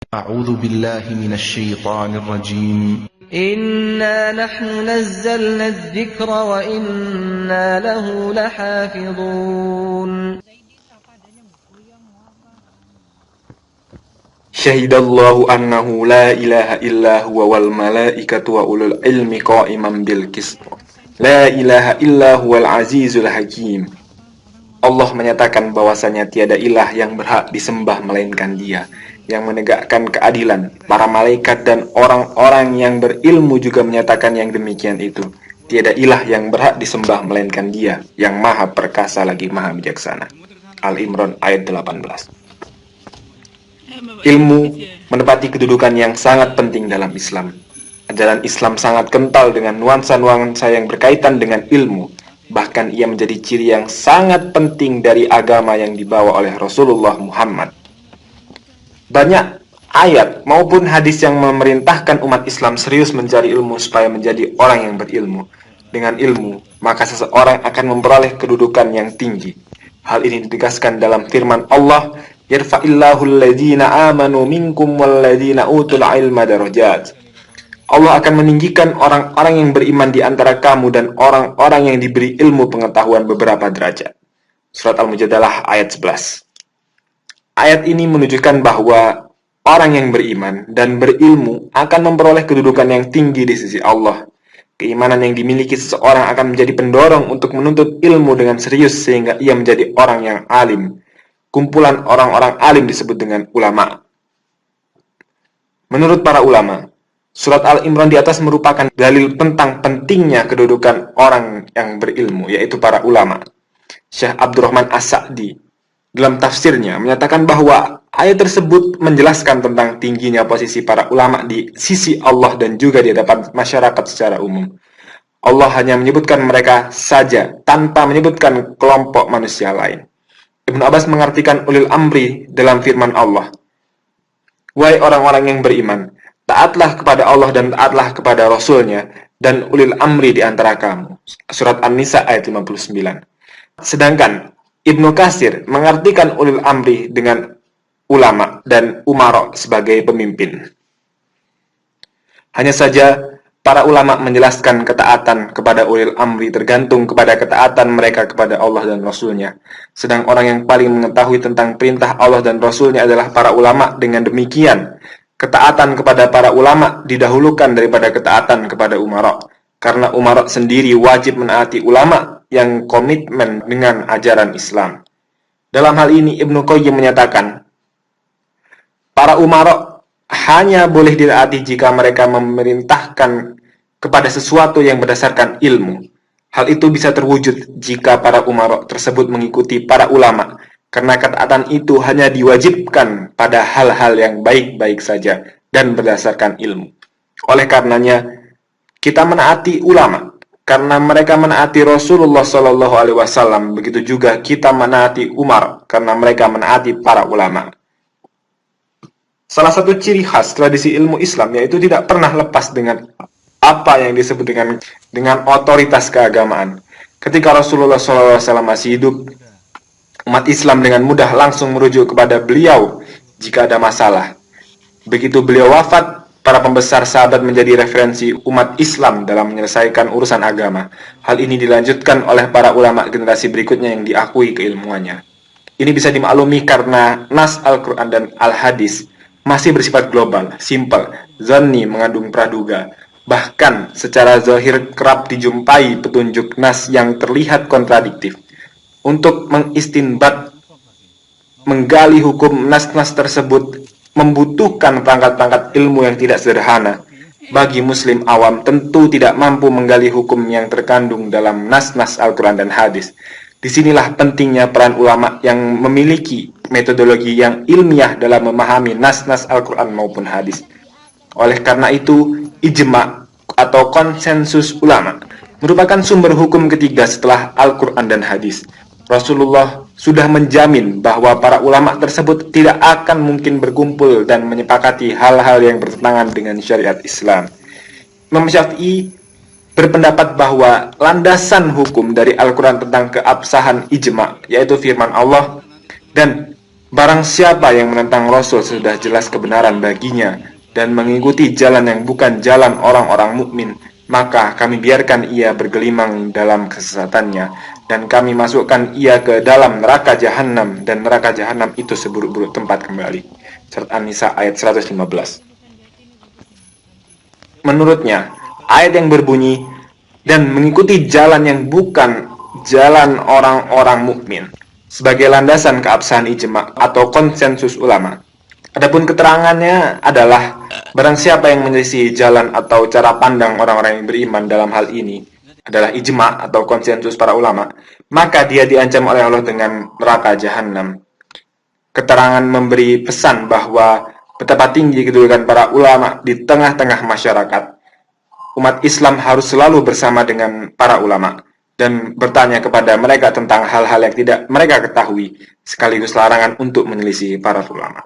أعوذ بالله من الشيطان الرجيم. إنا نحن نزلنا الذكر وإنا له لحافظون. Syahidallahu annahu la ilaha illa huwa wal malaikatu wa ulul ilmi qa'iman bil qist. La ilaha illa huwal azizul hakim. Allah menyatakan bahwasanya tiada ilah yang berhak disembah melainkan Dia, yang menegakkan keadilan. Para malaikat dan orang-orang yang berilmu juga menyatakan yang demikian itu. Tiada ilah yang berhak disembah melainkan Dia, yang maha perkasa lagi maha bijaksana. Al-Imran ayat 18. Ilmu menepati kedudukan yang sangat penting dalam Islam. Ajaran Islam sangat kental dengan nuansa-nuansa yang berkaitan dengan ilmu. Bahkan ia menjadi ciri yang sangat penting dari agama yang dibawa oleh Rasulullah Muhammad. Banyak ayat maupun hadis yang memerintahkan umat Islam serius mencari ilmu supaya menjadi orang yang berilmu. Dengan ilmu, maka seseorang akan memperoleh kedudukan yang tinggi. Hal ini ditegaskan dalam firman Allah, "Yarfa'illahu alladhina amanu minkum walladhina utul ilma darajat." Allah akan meninggikan orang-orang yang beriman di antara kamu dan orang-orang yang diberi ilmu pengetahuan beberapa derajat. Surat Al-Mujadalah ayat 11. Ayat ini menunjukkan bahwa orang yang beriman dan berilmu akan memperoleh kedudukan yang tinggi di sisi Allah. Keimanan yang dimiliki seseorang akan menjadi pendorong untuk menuntut ilmu dengan serius sehingga ia menjadi orang yang alim. Kumpulan orang-orang alim disebut dengan ulama. Menurut para ulama, surat Al-Imran di atas merupakan dalil tentang pentingnya kedudukan orang yang berilmu, yaitu para ulama. Syekh Abdurrahman As-Sa'di dalam tafsirnya menyatakan bahwa ayat tersebut menjelaskan tentang tingginya posisi para ulama di sisi Allah dan juga di hadapan masyarakat secara umum. Allah hanya menyebutkan mereka saja tanpa menyebutkan kelompok manusia lain. Ibnu Abbas mengartikan ulil amri dalam firman Allah, "Wahai orang-orang yang beriman, taatlah kepada Allah dan taatlah kepada Rasul-Nya dan ulil amri di antara kamu." Surat An-Nisa ayat 59. Sedangkan Ibnu Katsir mengartikan ulil amri dengan ulama dan umara sebagai pemimpin. Hanya saja para ulama menjelaskan ketaatan kepada ulil amri tergantung kepada ketaatan mereka kepada Allah dan Rasul-Nya. Sedang orang yang paling mengetahui tentang perintah Allah dan Rasul-Nya adalah para ulama. Dengan demikian, ketaatan kepada para ulama didahulukan daripada ketaatan kepada umara. Karena umara sendiri wajib menaati ulama yang komitmen dengan ajaran Islam. Dalam hal ini Ibnu Qayyim menyatakan, para umara hanya boleh ditaati jika mereka memerintahkan kepada sesuatu yang berdasarkan ilmu. Hal itu bisa terwujud jika para umara tersebut mengikuti para ulama, karena ketaatan itu hanya diwajibkan pada hal-hal yang baik-baik saja dan berdasarkan ilmu. Oleh karenanya, kita menaati ulama karena mereka menaati Rasulullah SAW. Begitu juga kita menaati Umar karena mereka menaati para ulama. Salah satu ciri khas tradisi ilmu Islam yaitu tidak pernah lepas dengan apa yang disebut dengan otoritas keagamaan. Ketika Rasulullah SAW masih hidup, umat Islam dengan mudah langsung merujuk kepada beliau jika ada masalah. Begitu beliau wafat, para pembesar sahabat menjadi referensi umat Islam dalam menyelesaikan urusan agama. Hal ini dilanjutkan oleh para ulama generasi berikutnya yang diakui keilmuannya. Ini bisa dimaklumi karena nas Al-Quran dan Al-Hadis masih bersifat global, simpel, zanni mengandung praduga. Bahkan secara zahir kerap dijumpai petunjuk nas yang terlihat kontradiktif. Untuk mengistinbat, menggali hukum nas-nas tersebut membutuhkan perangkat-perangkat ilmu yang tidak sederhana. Bagi muslim awam tentu tidak mampu menggali hukum yang terkandung dalam nas-nas Al-Quran dan Hadis. Disinilah pentingnya peran ulama yang memiliki metodologi yang ilmiah dalam memahami nas-nas Al-Quran maupun Hadis. Oleh karena itu, ijma atau konsensus ulama merupakan sumber hukum ketiga setelah Al-Quran dan Hadis. Rasulullah sudah menjamin bahwa para ulama tersebut tidak akan mungkin berkumpul dan menyepakati hal-hal yang bertentangan dengan syariat Islam. Imam Syafi'i berpendapat bahwa landasan hukum dari Al-Quran tentang keabsahan ijma, yaitu firman Allah, dan Barang siapa yang menentang Rasul sudah jelas kebenaran baginya dan mengikuti jalan yang bukan jalan orang-orang mukmin, maka kami biarkan ia bergelimang dalam kesesatannya dan kami masukkan ia ke dalam neraka jahanam, dan neraka jahanam itu seburuk-buruk tempat kembali. Surat An-Nisa ayat 115. Menurutnya, ayat yang berbunyi dan mengikuti jalan yang bukan jalan orang-orang mukmin sebagai landasan keabsahan ijma atau konsensus ulama. Adapun keterangannya adalah barang siapa yang menyelisihi jalan atau cara pandang orang-orang yang beriman dalam hal ini adalah ijma atau konsensus para ulama, maka dia diancam oleh Allah dengan neraka jahanam. Keterangan memberi pesan bahwa betapa tinggi kedudukan para ulama di tengah-tengah masyarakat. Umat Islam harus selalu bersama dengan para ulama dan bertanya kepada mereka tentang hal-hal yang tidak mereka ketahui, sekaligus larangan untuk menyelisih para ulama.